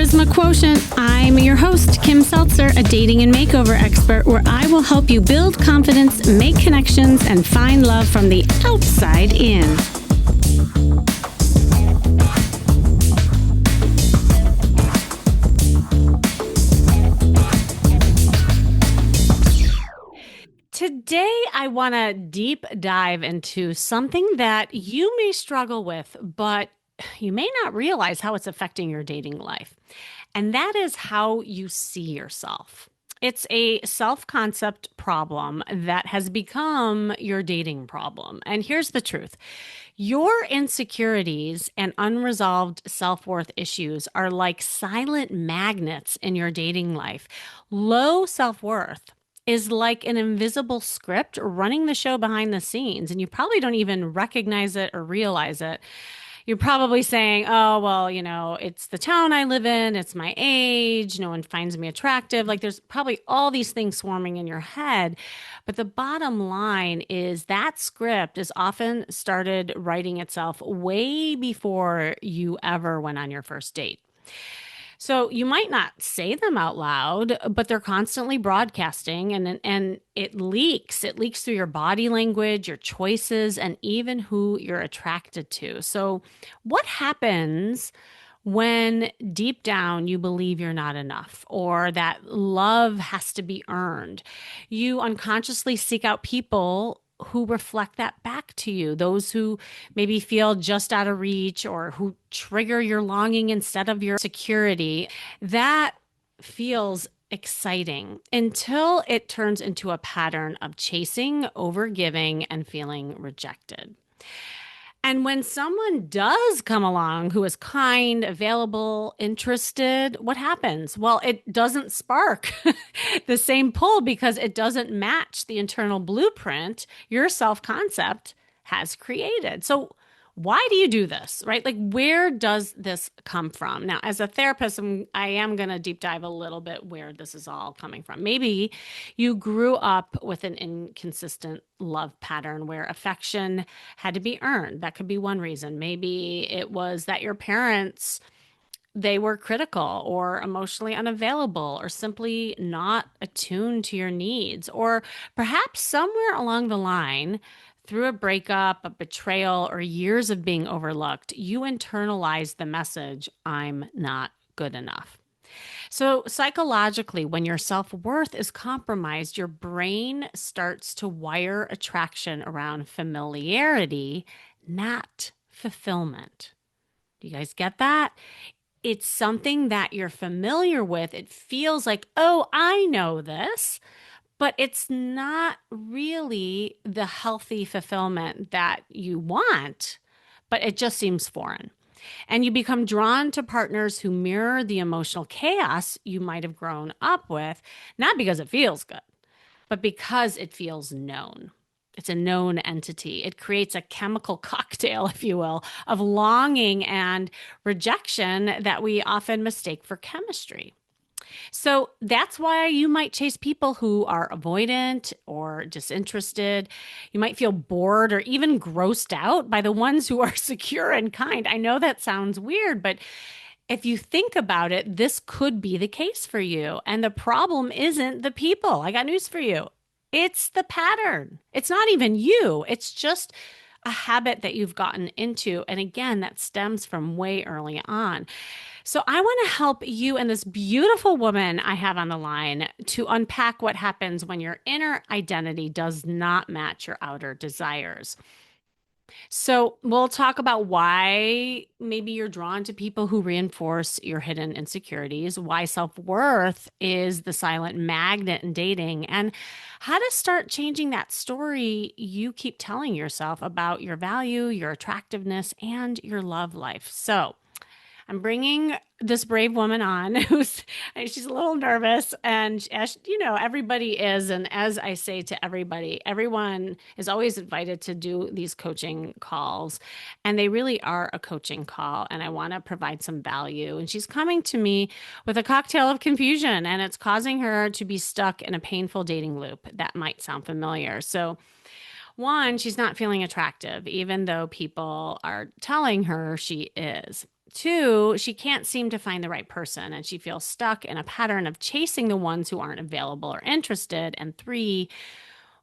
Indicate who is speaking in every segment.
Speaker 1: Charisma Quotient. I'm your host, Kim Seltzer, a dating and makeover expert, where I will help you build confidence, make connections, and find love from the outside in. Today, I want to deep dive into something that you may struggle with, but you may not realize how it's affecting your dating life. And that is how you see yourself. It's a self-concept problem that has become your dating problem. And here's the truth. Your insecurities and unresolved self-worth issues are like silent magnets in your dating life. Low self-worth is like an invisible script running the show behind the scenes, and you probably don't even recognize it or realize it. You're probably saying, oh, well, it's the town I live in, it's my age, no one finds me attractive. Like there's probably all these things swarming in your head. But the bottom line is that script is often started writing itself way before you ever went on your first date. So you might not say them out loud, but they're constantly broadcasting and it leaks. It leaks through your body language, your choices, and even who you're attracted to. So what happens when deep down you believe you're not enough or that love has to be earned? You unconsciously seek out people who reflect that back to you, those who maybe feel just out of reach or who trigger your longing instead of your security. That feels exciting until it turns into a pattern of chasing, overgiving, and feeling rejected. And when someone does come along who is kind, available, interested, what happens? Well, it doesn't spark the same pull because it doesn't match the internal blueprint your self-concept has created. So why do you do this, right? Like, where does this come from? Now, as a therapist, I am going to deep dive a little bit where this is all coming from. Maybe you grew up with an inconsistent love pattern where affection had to be earned. That could be one reason. Maybe it was that your parents, they were critical or emotionally unavailable or simply not attuned to your needs. Or perhaps somewhere along the line, through a breakup, a betrayal, or years of being overlooked, you internalize the message, I'm not good enough. So psychologically, when your self-worth is compromised, your brain starts to wire attraction around familiarity, not fulfillment. Do you guys get that? It's something that you're familiar with. It feels like, oh, I know this. But it's not really the healthy fulfillment that you want, but it just seems foreign. And you become drawn to partners who mirror the emotional chaos you might have grown up with, not because it feels good, but because it feels known. It's a known entity. It creates a chemical cocktail, if you will, of longing and rejection that we often mistake for chemistry. So that's why you might chase people who are avoidant or disinterested. You might feel bored or even grossed out by the ones who are secure and kind. I know that sounds weird, but if you think about it, this could be the case for you. And the problem isn't the people. I got news for you. It's the pattern. It's not even you. It's just a habit that you've gotten into. And again, that stems from way early on. So I want to help you and this beautiful woman I have on the line to unpack what happens when your inner identity does not match your outer desires. So we'll talk about why maybe you're drawn to people who reinforce your hidden insecurities, why self-worth is the silent magnet in dating, and how to start changing that story you keep telling yourself about your value, your attractiveness, and your love life. So I'm bringing this brave woman on she's a little nervous, and as you know, everybody is. And as I say to everybody, everyone is always invited to do these coaching calls, and they really are a coaching call. And I want to provide some value. And she's coming to me with a cocktail of confusion, and it's causing her to be stuck in a painful dating loop that might sound familiar. So one, she's not feeling attractive, even though people are telling her she is. Two, she can't seem to find the right person and she feels stuck in a pattern of chasing the ones who aren't available or interested. And three,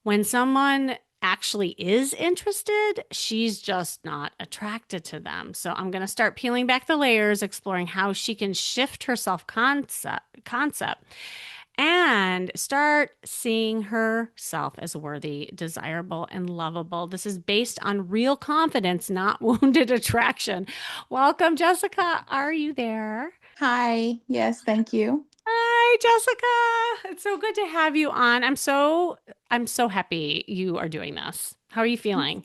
Speaker 1: when someone actually is interested, she's just not attracted to them. So I'm going to start peeling back the layers, exploring how she can shift her self concept and start seeing herself as worthy, desirable, and lovable. This is based on real confidence, not wounded attraction. Welcome, Jessica. Are you there?
Speaker 2: Hi. Yes, thank you.
Speaker 1: Hi, Jessica. It's so good to have you on. I'm so happy you are doing this. How are you feeling?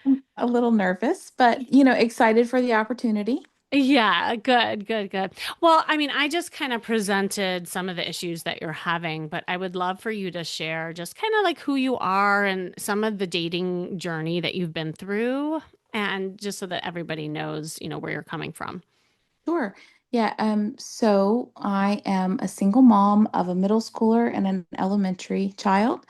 Speaker 2: I'm a little nervous, but excited for the opportunity.
Speaker 1: Yeah, good, good, good. Well, I mean, I just kind of presented some of the issues that you're having, but I would love for you to share just kind of like who you are and some of the dating journey that you've been through, and just so that everybody knows, where you're coming from.
Speaker 2: Sure. Yeah, so I am a single mom of a middle schooler and an elementary child,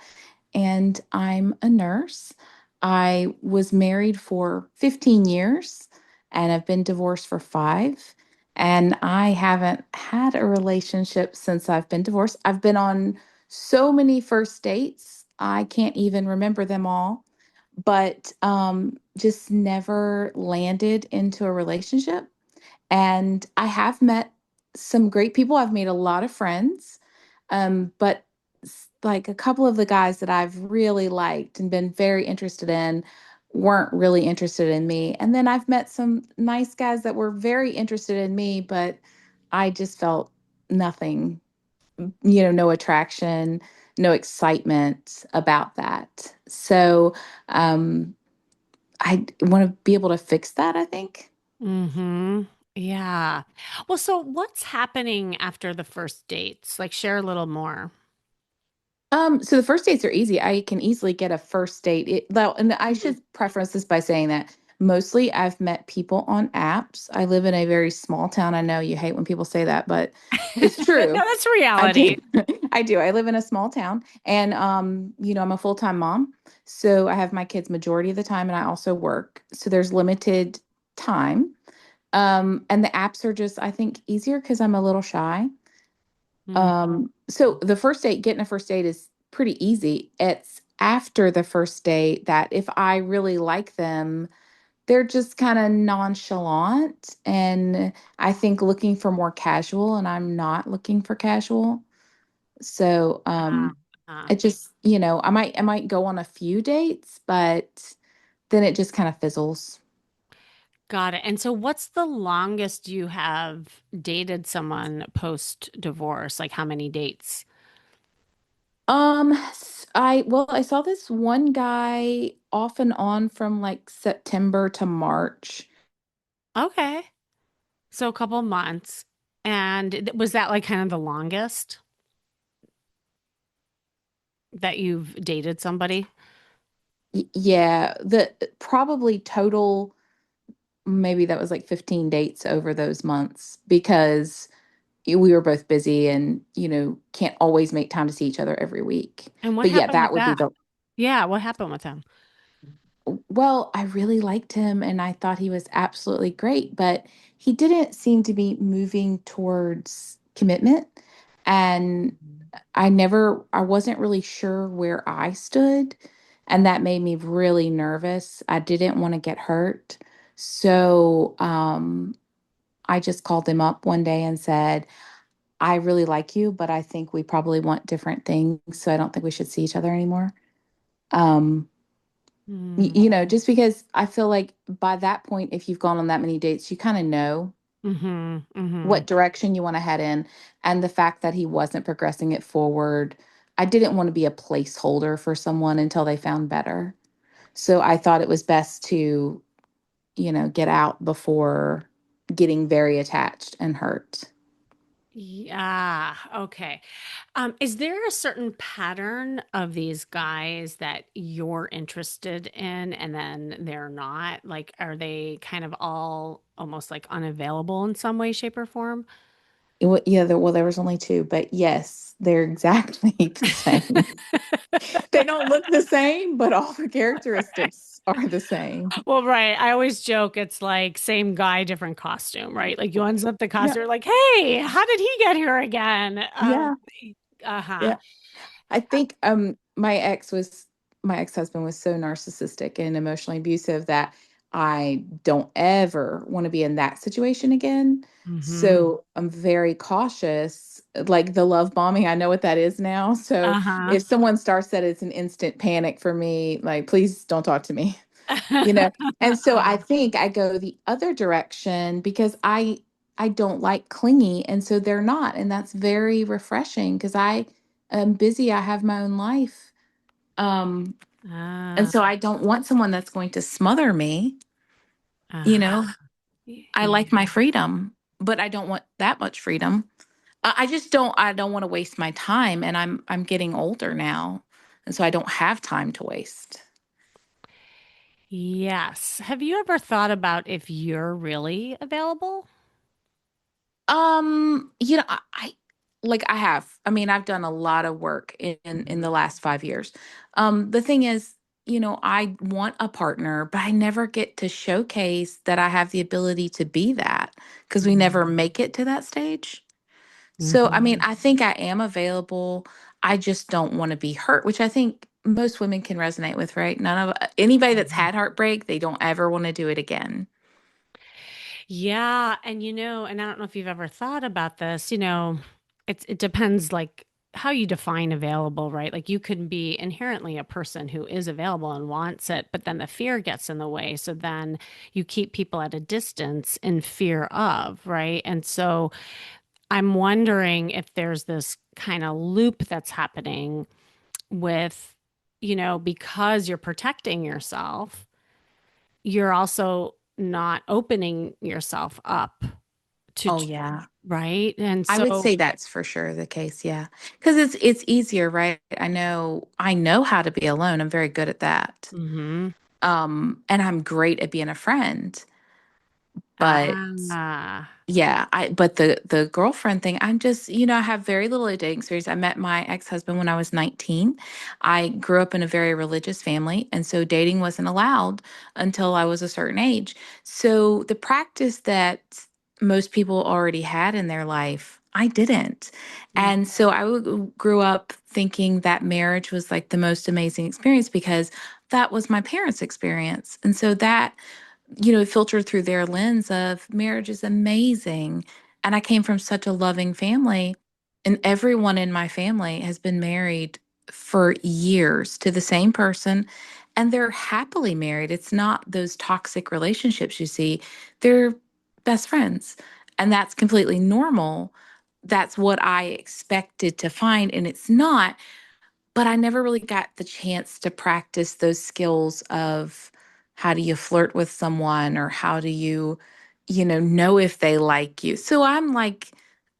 Speaker 2: and I'm a nurse. I was married for 15 years and I've been divorced for 5. And I haven't had a relationship since I've been divorced. I've been on so many first dates, I can't even remember them all, but just never landed into a relationship. And I have met some great people. I've made a lot of friends. But like a couple of the guys that I've really liked and been very interested in weren't really interested in me. And then I've met some nice guys that were very interested in me, but I just felt nothing, no attraction, no excitement about that. So I want to be able to fix that, I think.
Speaker 1: Mm-hmm. Yeah. Well, so what's happening after the first dates? Like, share a little more.
Speaker 2: So the first dates are easy. I can easily get a first date. Well, and I should preface this by saying that mostly I've met people on apps. I live in a very small town. I know you hate when people say that, but it's
Speaker 1: No,
Speaker 2: true.
Speaker 1: that's
Speaker 2: I
Speaker 1: reality.
Speaker 2: do. I do. I live in a small town and I'm a full-time mom. So I have my kids majority of the time and I also work. So there's limited time. And the apps are just, I think, easier because I'm a little shy.
Speaker 1: Mm.
Speaker 2: So the first date, getting a first date is pretty easy. It's after the first date that if I really like them, they're just kind of nonchalant and I think looking for more casual, and I'm not looking for casual. So
Speaker 1: Ah, ah.
Speaker 2: it just, I might go on a few dates, but then it just kind of fizzles.
Speaker 1: Got it. And so, what's the longest you have dated someone post divorce? Like, how many dates?
Speaker 2: I saw this one guy off and on from like September to March.
Speaker 1: Okay. So, a couple months. And was that like kind of the longest that you've dated somebody?
Speaker 2: Yeah, the probably total maybe that was like 15 dates over those months because we were both busy and, can't always make time to see each other every week.
Speaker 1: And what
Speaker 2: But yeah,
Speaker 1: happened
Speaker 2: that
Speaker 1: with
Speaker 2: would be
Speaker 1: that?
Speaker 2: the
Speaker 1: Yeah, what happened with him?
Speaker 2: well, I really liked him and I thought he was absolutely great, but he didn't seem to be moving towards commitment. And I wasn't really sure where I stood. And that made me really nervous. I didn't want to get hurt. So I just called him up one day and said, I really like you, but I think we probably want different things. So I don't think we should see each other anymore. Um,
Speaker 1: Mm.
Speaker 2: just because I feel like by that point, if you've gone on that many dates, you kind of know
Speaker 1: Mm-hmm. Mm-hmm.
Speaker 2: what direction you want to head in. And the fact that he wasn't progressing it forward, I didn't want to be a placeholder for someone until they found better. So I thought it was best to, get out before getting very attached and hurt.
Speaker 1: Yeah. Okay. Is there a certain pattern of these guys that you're interested in and then they're not? Like, are they kind of all almost like unavailable in some way, shape, or form?
Speaker 2: Yeah, there was only two, but yes, they're exactly the same. They don't look the same, but all the characteristics are the same.
Speaker 1: Well, right. I always joke it's like same guy, different costume, right? Like you unzip the
Speaker 2: Yeah,
Speaker 1: costume, like, hey, how did he get here again?
Speaker 2: yeah,
Speaker 1: Uh-huh.
Speaker 2: yeah. I think my ex-husband was so narcissistic and emotionally abusive that I don't ever want to be in that situation again.
Speaker 1: Mm-hmm.
Speaker 2: So I'm very cautious. Like the love bombing, I know what that is now. So
Speaker 1: Uh-huh.
Speaker 2: if someone starts that, it's an instant panic for me. Like, please don't talk to me. you know and so I
Speaker 1: Uh-huh.
Speaker 2: think I go the other direction because I don't like clingy, and so they're not, and that's very refreshing because I am busy, I have my own life, um and
Speaker 1: Ah,
Speaker 2: so I don't want someone that's going to smother me. you
Speaker 1: uh-huh.
Speaker 2: know I like my freedom, but I don't want that much freedom. I just don't want to waste my time, and I'm getting older now, and so I don't have time to waste.
Speaker 1: Yes. Have you ever thought about if you're really available?
Speaker 2: I like I have. I mean, I've done a lot of work in the
Speaker 1: Mhm.
Speaker 2: last 5 years. The thing is, I want a partner, but I never get to showcase that I have the ability to be that because we never
Speaker 1: Mhm.
Speaker 2: make it to that stage. So, I mean,
Speaker 1: Mhm.
Speaker 2: I think I am available. I just don't want to be hurt, which I think most women can resonate with, right? None of anybody that's
Speaker 1: Mhm.
Speaker 2: had heartbreak, they don't ever want to do it again.
Speaker 1: Yeah, and and I don't know if you've ever thought about this, it depends like how you define available, right? Like you can be inherently a person who is available and wants it, but then the fear gets in the way. So then you keep people at a distance in fear of, right? And so I'm wondering if there's this kind of loop that's happening with, because you're protecting yourself, you're also not opening yourself up to,
Speaker 2: Oh yeah.
Speaker 1: right? And
Speaker 2: I would
Speaker 1: so,
Speaker 2: say that's for sure the case, yeah. Because it's easier, right? I know how to be alone. I'm very good at that.
Speaker 1: mhm.
Speaker 2: And I'm great at being a friend. But
Speaker 1: Ah,
Speaker 2: yeah, but the girlfriend thing, I'm just, I have very little dating experience. I met my ex-husband when I was 19. I grew up in a very religious family, and so dating wasn't allowed until I was a certain age. So the practice that most people already had in their life, I didn't.
Speaker 1: mm,
Speaker 2: And so grew up thinking that marriage was like the most amazing experience because that was my parents' experience. And so that filtered through their lens of marriage is amazing. And I came from such a loving family, and everyone in my family has been married for years to the same person, and they're happily married. It's not those toxic relationships you see, they're best friends, and that's completely normal. That's what I expected to find, and it's not. But I never really got the chance to practice those skills of how do you flirt with someone, or how do you know if they like you. So I'm like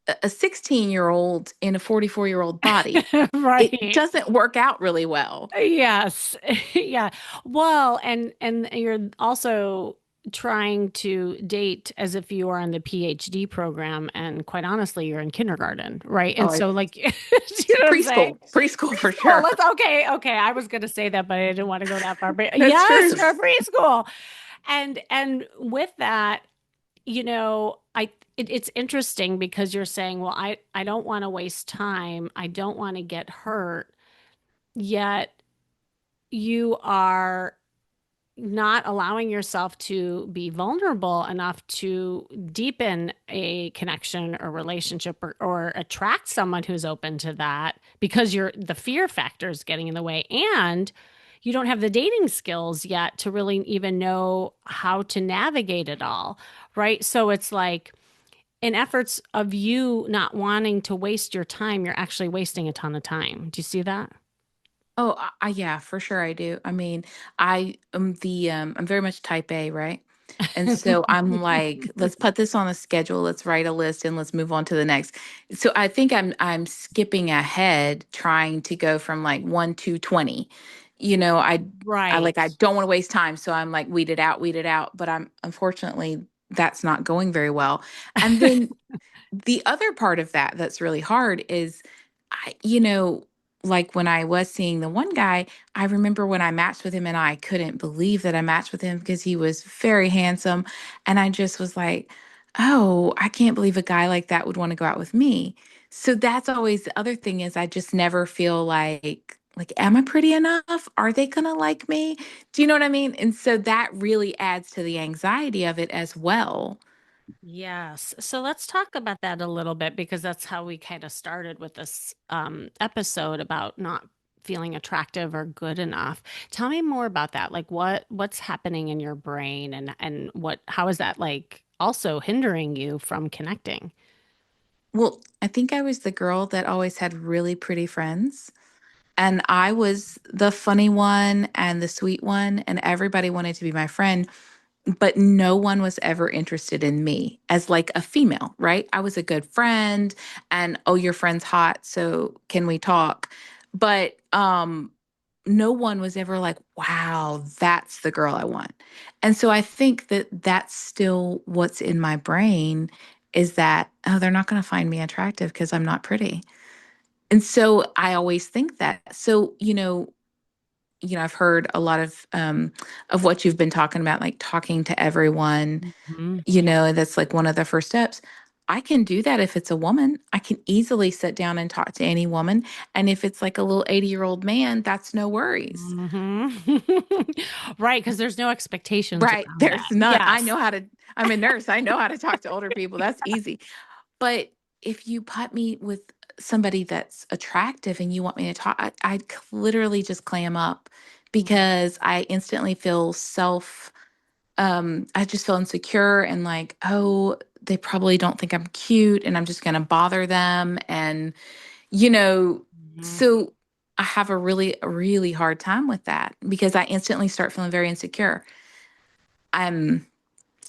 Speaker 2: a 16-year-old in a 44-year-old body. It
Speaker 1: right.
Speaker 2: doesn't work out really well.
Speaker 1: Yes. Yeah. Well, and you're also trying to date as if you are in the PhD program, and quite honestly, you're in kindergarten, right? And
Speaker 2: Oh,
Speaker 1: so like you know
Speaker 2: it's
Speaker 1: what I'm saying?
Speaker 2: preschool for
Speaker 1: Preschool.
Speaker 2: sure.
Speaker 1: Let's okay. I was gonna say that, but I didn't want to go that far. But
Speaker 2: That's
Speaker 1: yes,
Speaker 2: true.
Speaker 1: for preschool. And with that, it's interesting because you're saying, well, I don't want to waste time. I don't want to get hurt. Yet you are not allowing yourself to be vulnerable enough to deepen a connection or relationship, or attract someone who's open to that because the fear factor is getting in the way, and you don't have the dating skills yet to really even know how to navigate it all, right? So it's like in efforts of you not wanting to waste your time, you're actually wasting a ton of time. Do you see that?
Speaker 2: Oh, yeah, for sure I do. I mean, I'm very much type A, right? And so I'm like, let's put this on a schedule, let's write a list, and let's move on to the next. So I think I'm skipping ahead trying to go from like 1 to 20. You know, I
Speaker 1: Right.
Speaker 2: don't want to waste time, so I'm like weed it out, but I'm unfortunately that's not going very well. And then the other part of that that's really hard is like when I was seeing the one guy, I remember when I matched with him and I couldn't believe that I matched with him because he was very handsome. And I just was like, oh, I can't believe a guy like that would want to go out with me. So that's always the other thing is I just never feel like am I pretty enough? Are they gonna like me? Do you know what I mean? And so that really adds to the anxiety of it as well.
Speaker 1: Yes. So let's talk about that a little bit because that's how we kind of started with this episode about not feeling attractive or good enough. Tell me more about that. Like what's happening in your brain and what how is that like also hindering you from connecting?
Speaker 2: Well, I think I was the girl that always had really pretty friends. And I was the funny one and the sweet one, and everybody wanted to be my friend, but no one was ever interested in me as like a female, right? I was a good friend and oh, your friend's hot, so can we talk? But no one was ever like, wow, that's the girl I want. And so I think that that's still what's in my brain is that, oh, they're not going to find me attractive because I'm not pretty. And so I always think that. So, I've heard a lot of what you've been talking about, like talking to everyone,
Speaker 1: Mhm.
Speaker 2: and that's like one of the first steps. I can do that if it's a woman. I can easily sit down and talk to any woman. And if it's like a little 80-year-old man, that's no worries.
Speaker 1: Right, because there's no expectations
Speaker 2: Right.
Speaker 1: around
Speaker 2: There's
Speaker 1: that.
Speaker 2: none.
Speaker 1: Yes.
Speaker 2: I'm a nurse. I know how to talk to older people. That's easy. But if you put me with somebody that's attractive and you want me to talk, I'd literally just clam up because I instantly feel I just feel insecure and like, oh, they probably don't think I'm cute and I'm just going to bother them. And, you know,
Speaker 1: Mhm.
Speaker 2: so I have a really hard time with that because I instantly start feeling very insecure. I'm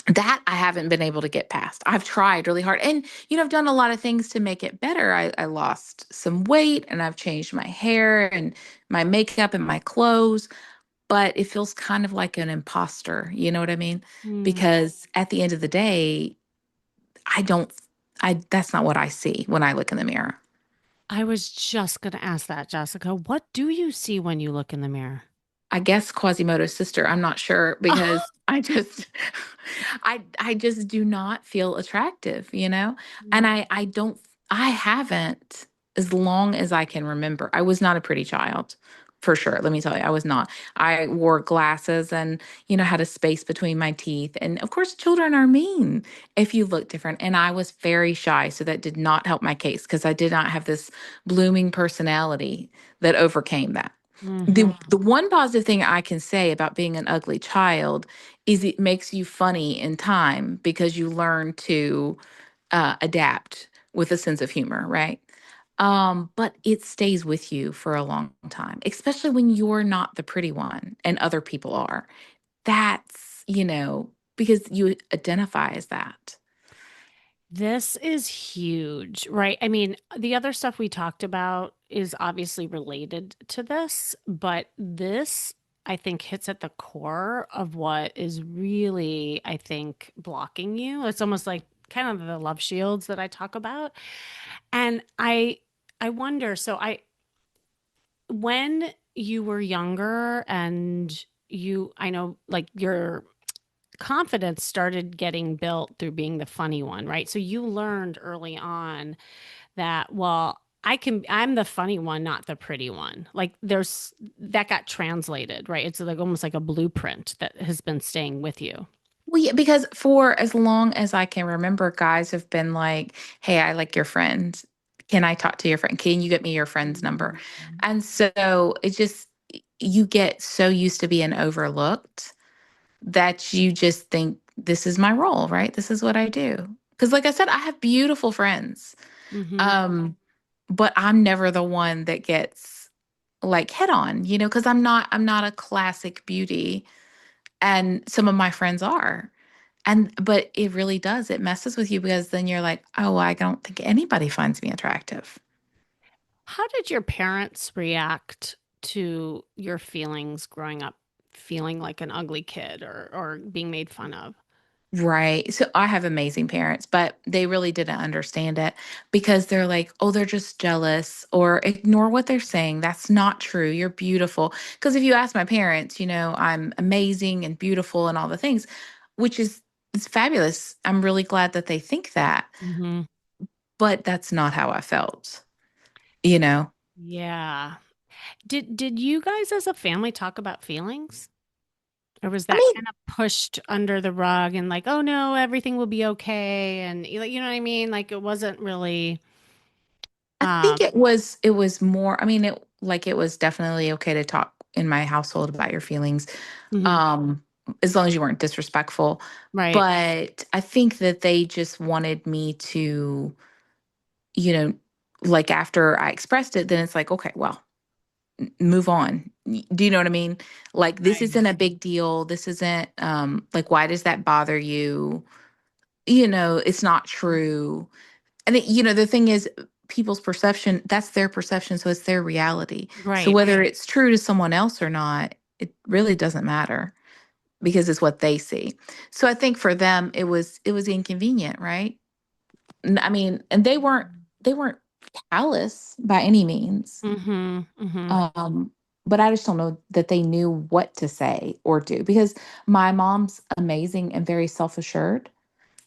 Speaker 2: that I haven't been able to get past. I've tried really hard. And, I've done a lot of things to make it better. I lost some weight and I've changed my hair and my makeup and my clothes, but it feels kind of like an imposter. You know what I mean?
Speaker 1: Mm.
Speaker 2: Because at the end of the day, I don't, that's not what I see when I look in the mirror.
Speaker 1: I was just going to ask that, Jessica. What do you see when you look in the mirror?
Speaker 2: I guess Quasimodo's sister. I'm not sure because I just I just do not feel attractive, And I don't I haven't as long as I can remember. I was not a pretty child. For sure. Let me tell you, I was not. I wore glasses and, had a space between my teeth. And of course, children are mean if you look different. And I was very shy. So that did not help my case because I did not have this blooming personality that overcame that. The
Speaker 1: Hmm.
Speaker 2: the one positive thing I can say about being an ugly child is it makes you funny in time because you learn to adapt with a sense of humor, right? But it stays with you for a long time, especially when you're not the pretty one and other people are. That's, because you identify as that.
Speaker 1: This is huge, right? I mean, the other stuff we talked about is obviously related to this, but this, I think, hits at the core of what is really, I think, blocking you. It's almost like kind of the love shields that I talk about. And I wonder, when you were younger and I know like your confidence started getting built through being the funny one, right? So you learned early on that, well, I'm the funny one, not the pretty one. Like there's that got translated, right? It's like almost like a blueprint that has been staying with you.
Speaker 2: Well, yeah, because for as long as I can remember, guys have been like, "Hey, I like your friend. Can I talk to your friend? Can you get me your friend's number?"
Speaker 1: Mhm.
Speaker 2: And so it just you get so used to being overlooked that you just think this is my role, right? This is what I do. Because, like I said, I have beautiful friends,
Speaker 1: Mhm.
Speaker 2: um, but I'm never the one that gets like head on, because I'm not a classic beauty, and some of my friends are. But it really does. It messes with you because then you're like, "Oh, I don't think anybody finds me attractive."
Speaker 1: How did your parents react to your feelings growing up, feeling like an ugly kid or being made fun of?
Speaker 2: Right. So I have amazing parents, but they really didn't understand it because they're like, oh, they're just jealous or ignore what they're saying. That's not true. You're beautiful. Because if you ask my parents, I'm amazing and beautiful and all the things, which is it's fabulous. I'm really glad that they think that,
Speaker 1: Hmm.
Speaker 2: but that's not how I felt, you know?
Speaker 1: Yeah. Did you guys as a family talk about feelings? Or was
Speaker 2: I
Speaker 1: that
Speaker 2: mean,
Speaker 1: kind of pushed under the rug and like, oh no, everything will be okay? And you know what I mean? Like it wasn't really,
Speaker 2: I think
Speaker 1: um,
Speaker 2: it was more, I mean, it was definitely okay to talk in my household about your feelings,
Speaker 1: mhm,
Speaker 2: um, as long as you weren't disrespectful.
Speaker 1: right,
Speaker 2: But I think that they just wanted me to, you know, like after I expressed it, then it's like, okay, well, move on. Do you know what I mean? Like this
Speaker 1: right,
Speaker 2: isn't a big deal. This isn't like why does that bother you? It's not true. And the thing is, people's perception, that's their perception, so it's their reality. So
Speaker 1: right.
Speaker 2: whether it's true to someone else or not, it really doesn't matter because it's what they see. So I think for them it was inconvenient, right? I mean, and they weren't callous by any means.
Speaker 1: Mm-hmm, mm-hmm.
Speaker 2: Um, but I just don't know that they knew what to say or do because my mom's amazing and very self-assured.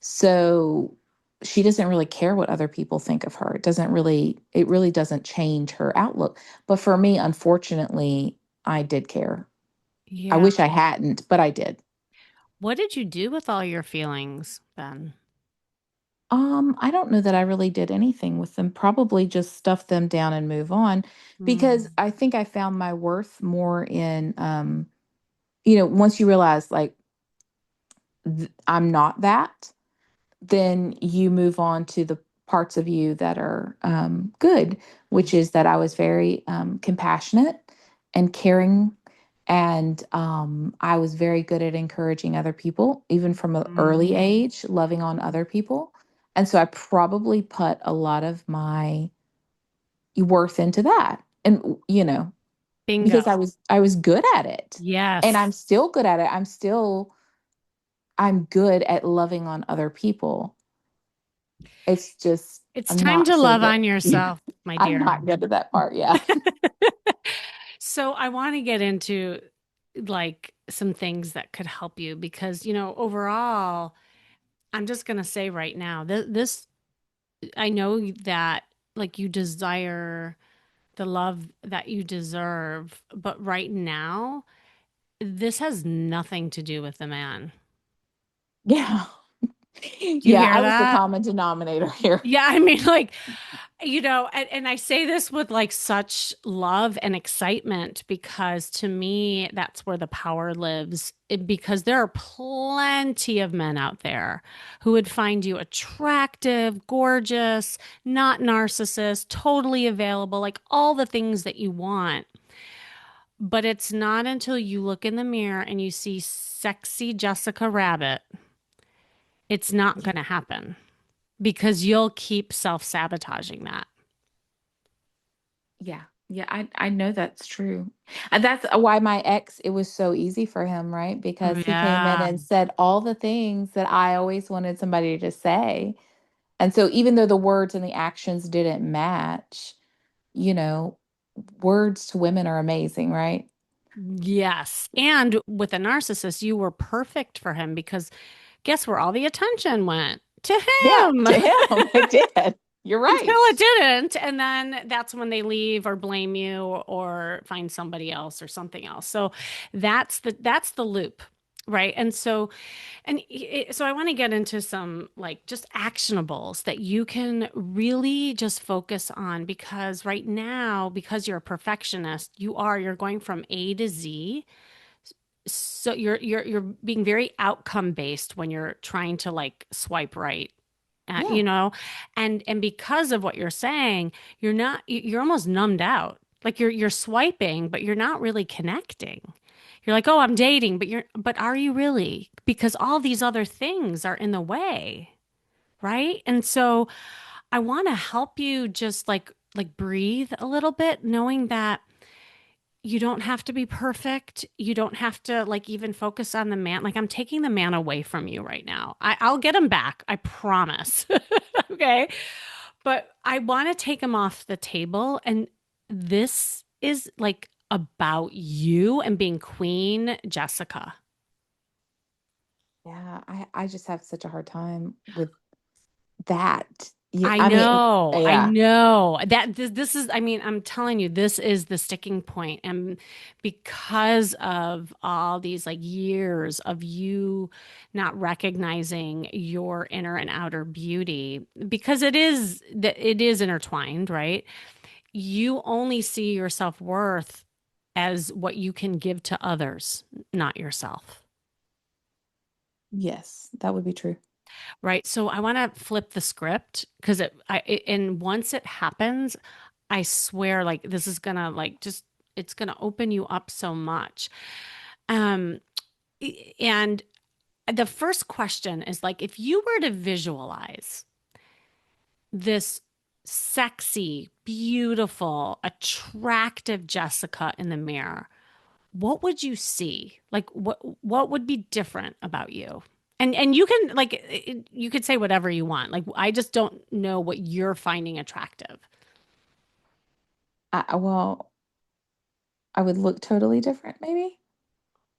Speaker 2: So she doesn't really care what other people think of her. It really doesn't change her outlook. But for me, unfortunately, I did care. I
Speaker 1: Yeah.
Speaker 2: wish I hadn't, but I did.
Speaker 1: What did you do with all your feelings then?
Speaker 2: I don't know that I really did anything with them. Probably just stuff them down and move on because
Speaker 1: Mm,
Speaker 2: I think I found my worth more in once you realize like I'm not that, then you move on to the parts of you that are good, which is that I was very compassionate and caring. And I was very good at encouraging other people, even from an early
Speaker 1: mm,
Speaker 2: age, loving on other people. And so I probably put a lot of my worth into that. And,
Speaker 1: bingo.
Speaker 2: because I was good at it. And
Speaker 1: Yes.
Speaker 2: I'm still good at it. I'm good at loving on other people. It's just
Speaker 1: It's
Speaker 2: I'm
Speaker 1: time
Speaker 2: not
Speaker 1: to
Speaker 2: so
Speaker 1: love
Speaker 2: good.
Speaker 1: on yourself, my
Speaker 2: I'm
Speaker 1: dear.
Speaker 2: not good at that part, yeah.
Speaker 1: So I want to get into like some things that could help you because, overall, I'm just going to say right now, this I know that like you desire the love that you deserve, but right now, this has nothing to do with the man.
Speaker 2: Yeah.
Speaker 1: Do you
Speaker 2: Yeah,
Speaker 1: hear
Speaker 2: I was the
Speaker 1: that?
Speaker 2: common denominator here.
Speaker 1: Yeah, I mean, like, and I say this with like such love and excitement because to me, that's where the power lives. Because there are plenty of men out there who would find you attractive, gorgeous, not narcissist, totally available, like all the things that you want. But it's not until you look in the mirror and you see sexy Jessica Rabbit, it's not
Speaker 2: Yeah.
Speaker 1: going to happen because you'll keep self sabotaging that.
Speaker 2: Yeah. Yeah, I know that's true. And that's why my ex, it was so easy for him, right?
Speaker 1: Oh,
Speaker 2: Because he came in
Speaker 1: yeah.
Speaker 2: and said all the things that I always wanted somebody to say. And so even though the words and the actions didn't match, you know, words to women are amazing, right?
Speaker 1: Yes. And with a narcissist, you were perfect for him because guess where all the attention went? To
Speaker 2: Yeah,
Speaker 1: him.
Speaker 2: to him, it did. You're
Speaker 1: Until
Speaker 2: right.
Speaker 1: it didn't. And then that's when they leave or blame you or find somebody else or something else. So that's the loop. Right. And so I want to get into some like just actionables that you can really just focus on because right now, because you're a perfectionist, you're going from A to Z. So you're being very outcome based when you're trying to like swipe right. Uh,
Speaker 2: Yeah.
Speaker 1: you know, and because of what you're saying, you're almost numbed out. Like you're swiping, but you're not really connecting. You're like, "Oh, I'm dating," but are you really? Because all these other things are in the way, right? And so I want to help you just like breathe a little bit, knowing that you don't have to be perfect. You don't have to like even focus on the man. Like I'm taking the man away from you right now. I'll get him back. I promise. Okay. But I want to take him off the table. And this is like about you and being Queen Jessica.
Speaker 2: Yeah, I just have such a hard time with that. Yeah,
Speaker 1: I
Speaker 2: I mean,
Speaker 1: know, I
Speaker 2: yeah.
Speaker 1: know that this is, I mean, I'm telling you, this is the sticking point. And because of all these like years of you not recognizing your inner and outer beauty, because it is intertwined, right? You only see your self-worth as what you can give to others, not yourself.
Speaker 2: Yes, that would be true.
Speaker 1: Right. So I want to flip the script because and once it happens, I swear, like, this is gonna, like, just, it's gonna open you up so much. Um, and the first question is like, if you were to visualize this sexy, beautiful, attractive Jessica in the mirror, what would you see? Like what would be different about you? And you can like you could say whatever you want. Like I just don't know what you're finding attractive.
Speaker 2: Well, I would look totally different, maybe.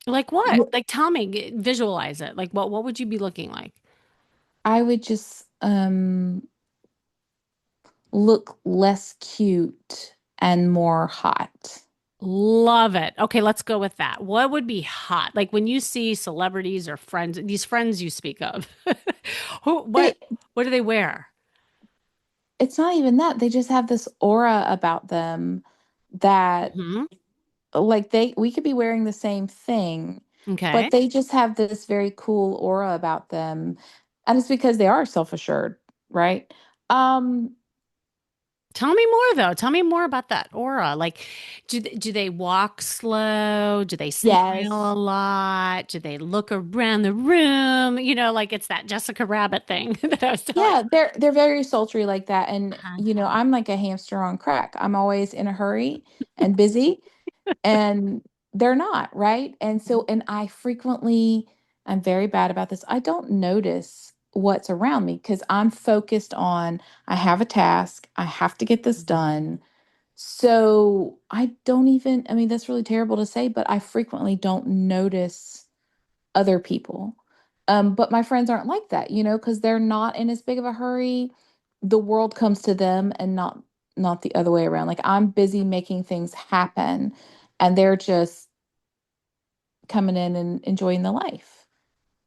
Speaker 1: Like what?
Speaker 2: Well,
Speaker 1: Like tell me, visualize it. Like what would you be looking like?
Speaker 2: I would just look less cute and more hot.
Speaker 1: Love it. Okay, let's go with that. What would be hot? Like when you see celebrities or friends, these friends you speak of. Who
Speaker 2: They
Speaker 1: what do they wear?
Speaker 2: It's not even that. They just have this aura about them that
Speaker 1: Hmm.
Speaker 2: like they we could be wearing the same thing, but
Speaker 1: Okay.
Speaker 2: they just have this very cool aura about them. And it's because they are self-assured, right? Um,
Speaker 1: Tell me more though. Tell me more about that aura. Like, do they walk slow? Do they smile a
Speaker 2: yes.
Speaker 1: lot? Do they look around the room? You know, like it's that Jessica Rabbit thing that I was telling
Speaker 2: Yeah, they're very sultry like that. And
Speaker 1: you.
Speaker 2: I'm like a hamster on crack. I'm always in a hurry and busy, and they're not, right? And so, and I'm very bad about this. I don't notice what's around me because I'm focused on, I have a task, I have to get this done. So I don't even, I mean, that's really terrible to say, but I frequently don't notice other people. But my friends aren't like that, because they're not in as big of a hurry. The world comes to them and not the other way around. Like I'm busy making things happen and they're just coming in and enjoying the life.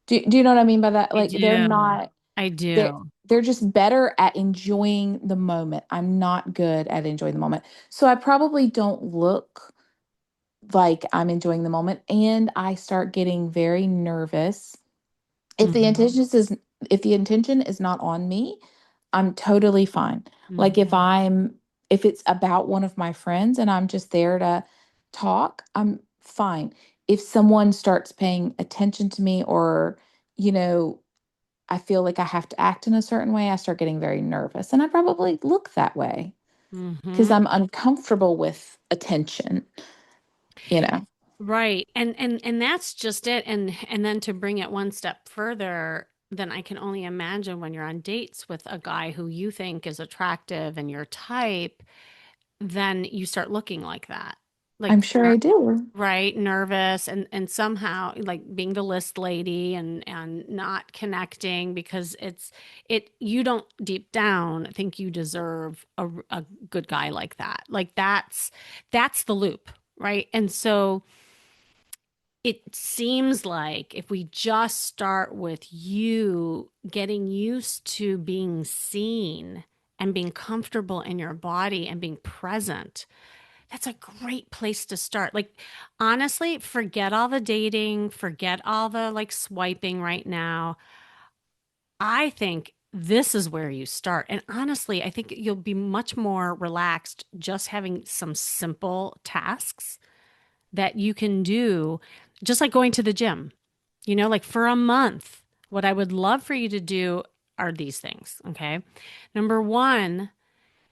Speaker 2: Do you know what I mean by that?
Speaker 1: I
Speaker 2: Like they're
Speaker 1: do.
Speaker 2: not
Speaker 1: I
Speaker 2: they're
Speaker 1: do.
Speaker 2: they're just better at enjoying the moment. I'm not good at enjoying the moment. So I probably don't look like I'm enjoying the moment and I start getting very nervous. If the
Speaker 1: Hmm.
Speaker 2: intention is if the intention is not on me, I'm totally fine. Like
Speaker 1: Hmm.
Speaker 2: if it's about one of my friends and I'm just there to talk, I'm fine. If someone starts paying attention to me or, you know, I feel like I have to act in a certain way, I start getting very nervous. And I probably look that way because
Speaker 1: Hmm.
Speaker 2: I'm uncomfortable with attention, you know.
Speaker 1: Right. And that's just it. And then to bring it one step further, then I can only imagine when you're on dates with a guy who you think is attractive and your type, then you start looking like that.
Speaker 2: I'm
Speaker 1: Like
Speaker 2: sure I do.
Speaker 1: right, nervous and somehow like being the list lady and not connecting because it you don't deep down think you deserve a good guy like that. Like that's the loop, right? And so it seems like if we just start with you getting used to being seen and being comfortable in your body and being present, that's a great place to start. Like, honestly, forget all the dating, forget all the like swiping right now. I think this is where you start. And honestly, I think you'll be much more relaxed just having some simple tasks that you can do, just like going to the gym, like for a month. What I would love for you to do are these things. Okay. Number one,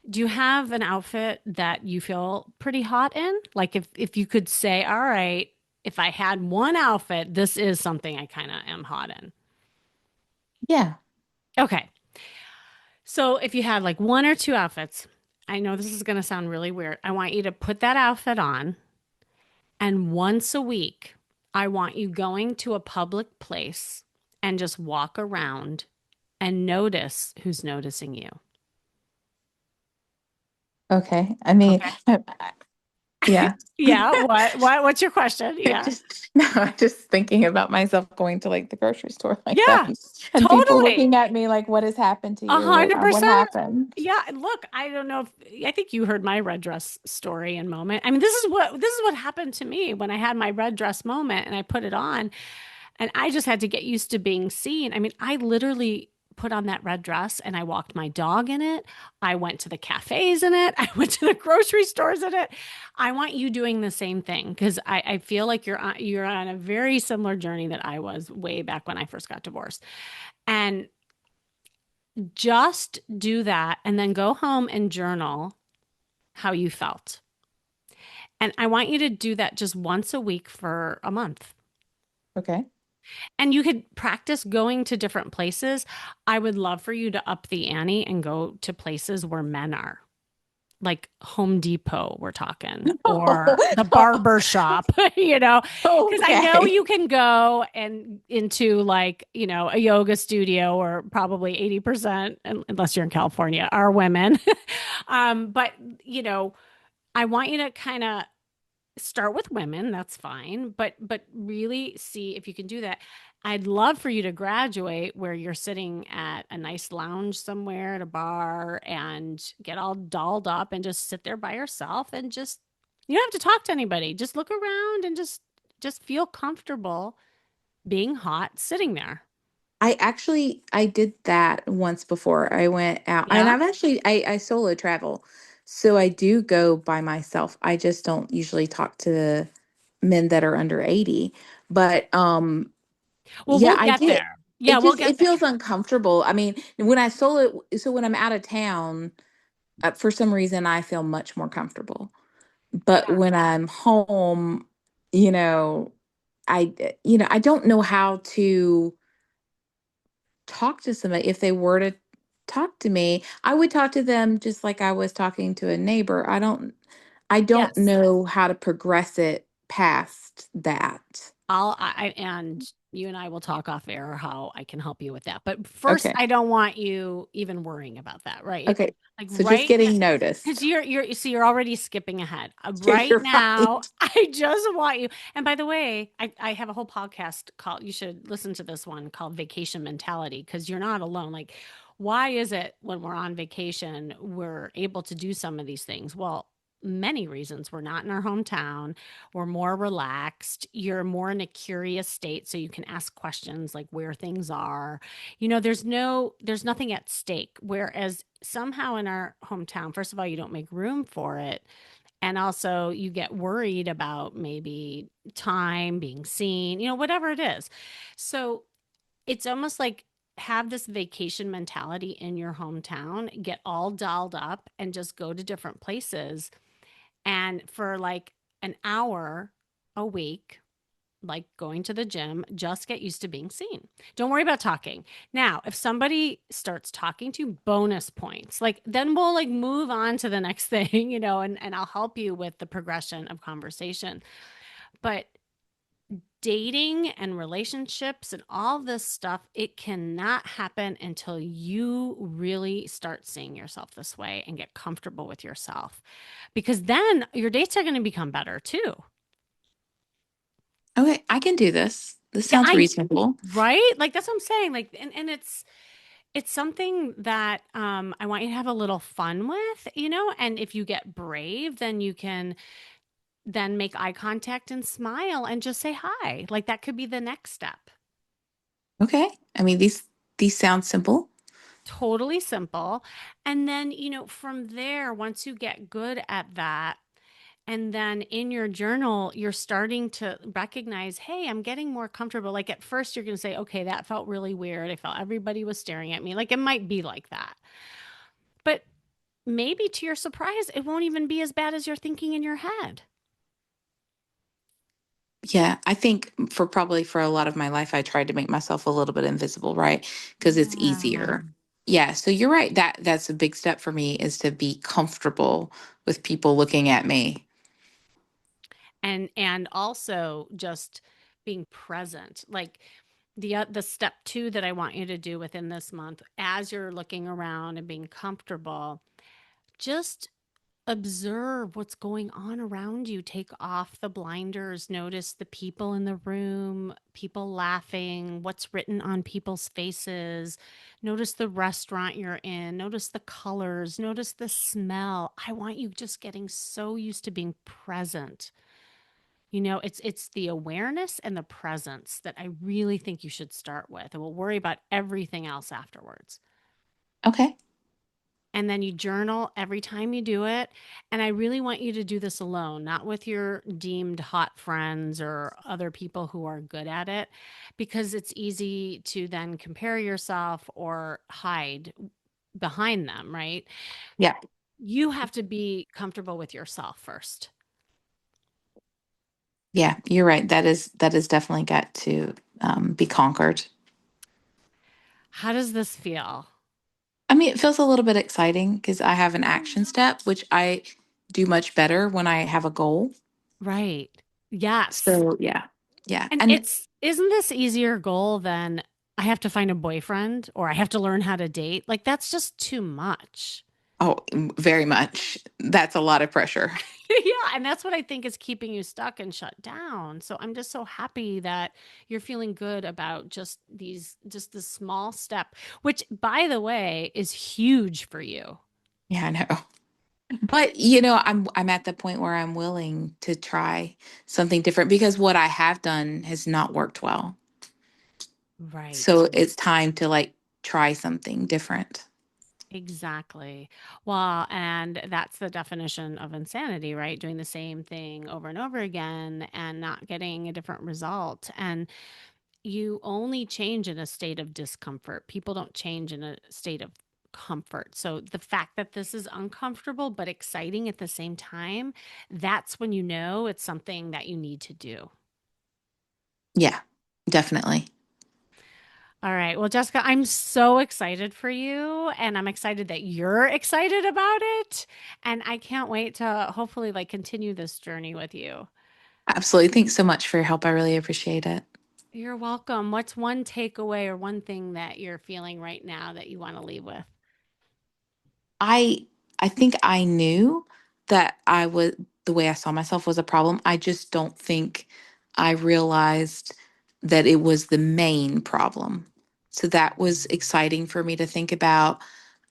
Speaker 1: Do you have an outfit that you feel pretty hot in? Like if you could say, all right, if I had one outfit, this is something I kind of am hot in.
Speaker 2: Yeah.
Speaker 1: Okay. So if you had like one or two outfits, I know this is going to sound really weird. I want you to put that outfit on, and once a week, I want you going to a public place and just walk around and notice who's noticing you.
Speaker 2: Okay. I mean,
Speaker 1: Okay.
Speaker 2: yeah.
Speaker 1: Yeah, what's your question?
Speaker 2: I
Speaker 1: Yeah.
Speaker 2: just no, I'm just thinking about myself going to like the grocery store like that
Speaker 1: Yeah,
Speaker 2: and people
Speaker 1: totally.
Speaker 2: looking at me like, what has happened to
Speaker 1: A
Speaker 2: you?
Speaker 1: hundred
Speaker 2: What
Speaker 1: percent.
Speaker 2: happened?
Speaker 1: Yeah, look, I don't know if I think you heard my red dress story and moment. I mean, this is what happened to me when I had my red dress moment and I put it on and I just had to get used to being seen. I mean, I literally put on that red dress and I walked my dog in it. I went to the cafes in it. I went to the grocery stores in it. I want you doing the same thing because I feel like you're on a very similar journey that I was way back when I first got divorced. And just do that and then go home and journal how you felt. And I want you to do that just once a week for a month.
Speaker 2: Okay.
Speaker 1: And you could practice going to different places. I would love for you to up the ante and go to places where men are, like Home Depot, we're talking, or the barber shop, because I know
Speaker 2: Okay.
Speaker 1: you can go and into like, a yoga studio or probably 80%, unless you're in California, are women. But, you know, I want you to kind of start with women, that's fine, but really see if you can do that. I'd love for you to graduate where you're sitting at a nice lounge somewhere at a bar and get all dolled up and just sit there by yourself and just you don't have to talk to anybody. Just look around and just feel comfortable being hot sitting there.
Speaker 2: I did that once before. I went out and
Speaker 1: Yeah.
Speaker 2: I solo travel. So I do go by myself. I just don't usually talk to men that are under 80. But
Speaker 1: Well,
Speaker 2: yeah,
Speaker 1: we'll
Speaker 2: I
Speaker 1: get
Speaker 2: did.
Speaker 1: there. Yeah, we'll get
Speaker 2: It
Speaker 1: there.
Speaker 2: feels uncomfortable. I mean, when I'm out of town, for some reason I feel much more comfortable. But
Speaker 1: Yeah.
Speaker 2: when I'm home, you know, I don't know how to talk to somebody. If they were to talk to me, I would talk to them just like I was talking to a neighbor. I don't
Speaker 1: Yes.
Speaker 2: know how to progress it past that.
Speaker 1: And you and I will talk off air how I can help you with that. But first,
Speaker 2: Okay.
Speaker 1: I don't want you even worrying about that, right?
Speaker 2: Okay.
Speaker 1: Like
Speaker 2: So just
Speaker 1: right now,
Speaker 2: getting
Speaker 1: because
Speaker 2: noticed.
Speaker 1: you're already skipping ahead. Right
Speaker 2: You're
Speaker 1: now,
Speaker 2: right.
Speaker 1: I just want you. And by the way, I have a whole podcast called. You should listen to this one called Vacation Mentality because you're not alone. Like, why is it when we're on vacation we're able to do some of these things? Well, many reasons. We're not in our hometown. We're more relaxed. You're more in a curious state so you can ask questions like where things are. There's nothing at stake. Whereas somehow in our hometown, first of all, you don't make room for it. And also you get worried about maybe time being seen, whatever it is. So it's almost like have this vacation mentality in your hometown, get all dolled up and just go to different places and for like an hour a week, like going to the gym, just get used to being seen. Don't worry about talking. Now, if somebody starts talking to you, bonus points, like then we'll like move on to the next thing, and I'll help you with the progression of conversation. But dating and relationships and all this stuff, it cannot happen until you really start seeing yourself this way and get comfortable with yourself. Because then your dates are going to become better too.
Speaker 2: Okay, I can do this. This
Speaker 1: Yeah,
Speaker 2: sounds reasonable.
Speaker 1: right? Like that's what I'm saying. Like and it's something that I want you to have a little fun with, and if you get brave, then you can then make eye contact and smile and just say hi. Like that could be the next step.
Speaker 2: Okay. I mean, these sound simple.
Speaker 1: Totally simple. And then, from there, once you get good at that, and then in your journal, you're starting to recognize, hey, I'm getting more comfortable. Like at first, you're going to say, okay, that felt really weird. I felt everybody was staring at me. Like it might be like that. But maybe to your surprise, it won't even be as bad as you're thinking in your head.
Speaker 2: Yeah, I think for probably for a lot of my life, I tried to make myself a little bit invisible, right? Because it's
Speaker 1: Yeah.
Speaker 2: easier. Yeah, so you're right. That's a big step for me is to be comfortable with people looking at me.
Speaker 1: And also just being present. Like the step 2 that I want you to do within this month as you're looking around and being comfortable, just observe what's going on around you. Take off the blinders. Notice the people in the room, people laughing, what's written on people's faces. Notice the restaurant you're in. Notice the colors. Notice the smell. I want you just getting so used to being present. It's the awareness and the presence that I really think you should start with. And we'll worry about everything else afterwards.
Speaker 2: Okay.
Speaker 1: And then you journal every time you do it. And I really want you to do this alone, not with your deemed hot friends or other people who are good at it, because it's easy to then compare yourself or hide behind them, right?
Speaker 2: Yeah.
Speaker 1: You have to be comfortable with yourself first.
Speaker 2: Yeah, you're right. That is definitely got to be conquered.
Speaker 1: How does this feel?
Speaker 2: I mean, it feels a little bit exciting because I have an action step, which I do much better when I have a goal.
Speaker 1: Right. Yes.
Speaker 2: So yeah, yeah,
Speaker 1: And
Speaker 2: and
Speaker 1: isn't this easier goal than I have to find a boyfriend or I have to learn how to date? Like that's just too much.
Speaker 2: oh, very much. That's a lot of pressure.
Speaker 1: Yeah, and that's what I think is keeping you stuck and shut down. So I'm just so happy that you're feeling good about just this small step, which by the way is huge for you.
Speaker 2: Yeah, I know. But I'm at the point where I'm willing to try something different because what I have done has not worked well.
Speaker 1: Right.
Speaker 2: So it's time to like try something different.
Speaker 1: Exactly. Well, and that's the definition of insanity, right? Doing the same thing over and over again and not getting a different result. And you only change in a state of discomfort. People don't change in a state of comfort. So the fact that this is uncomfortable but exciting at the same time, that's when you know it's something that you need to do.
Speaker 2: Yeah, definitely.
Speaker 1: All right. Well, Jessica, I'm so excited for you and I'm excited that you're excited about it. And I can't wait to hopefully like continue this journey with you.
Speaker 2: Absolutely. Thanks so much for your help. I really appreciate it.
Speaker 1: You're welcome. What's one takeaway or one thing that you're feeling right now that you want to leave with?
Speaker 2: I I think I knew that I was the way I saw myself was a problem. I just don't think I realized that it was the main problem. So that was exciting for me to think about.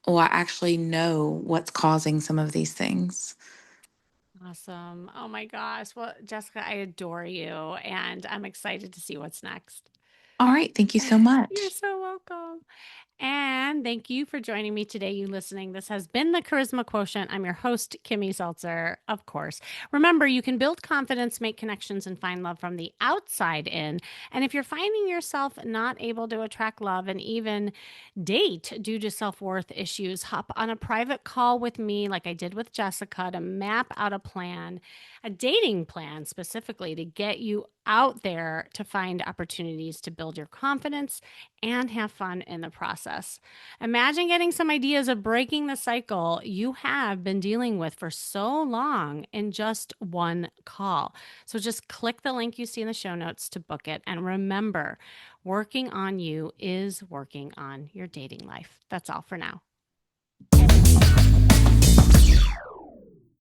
Speaker 2: Oh, I actually know what's causing some of these things.
Speaker 1: Awesome. Oh my gosh. Well, Jessica, I adore you and I'm excited to see what's next.
Speaker 2: All right. Thank you so
Speaker 1: You're
Speaker 2: much.
Speaker 1: so welcome. And thank you for joining me today, you listening. This has been the Charisma Quotient. I'm your host, Kimmy Seltzer, of course. Remember, you can build confidence, make connections, and find love from the outside in. And if you're finding yourself not able to attract love and even date due to self worth issues, hop on a private call with me, like I did with Jessica, to map out a plan, a dating plan specifically to get you out there to find opportunities to build your confidence and have fun in the process. Imagine getting some ideas of breaking the cycle you have been dealing with for so long in just one call. So just click the link you see in the show notes to book it. And remember, working on you is working on your dating life. That's all for now.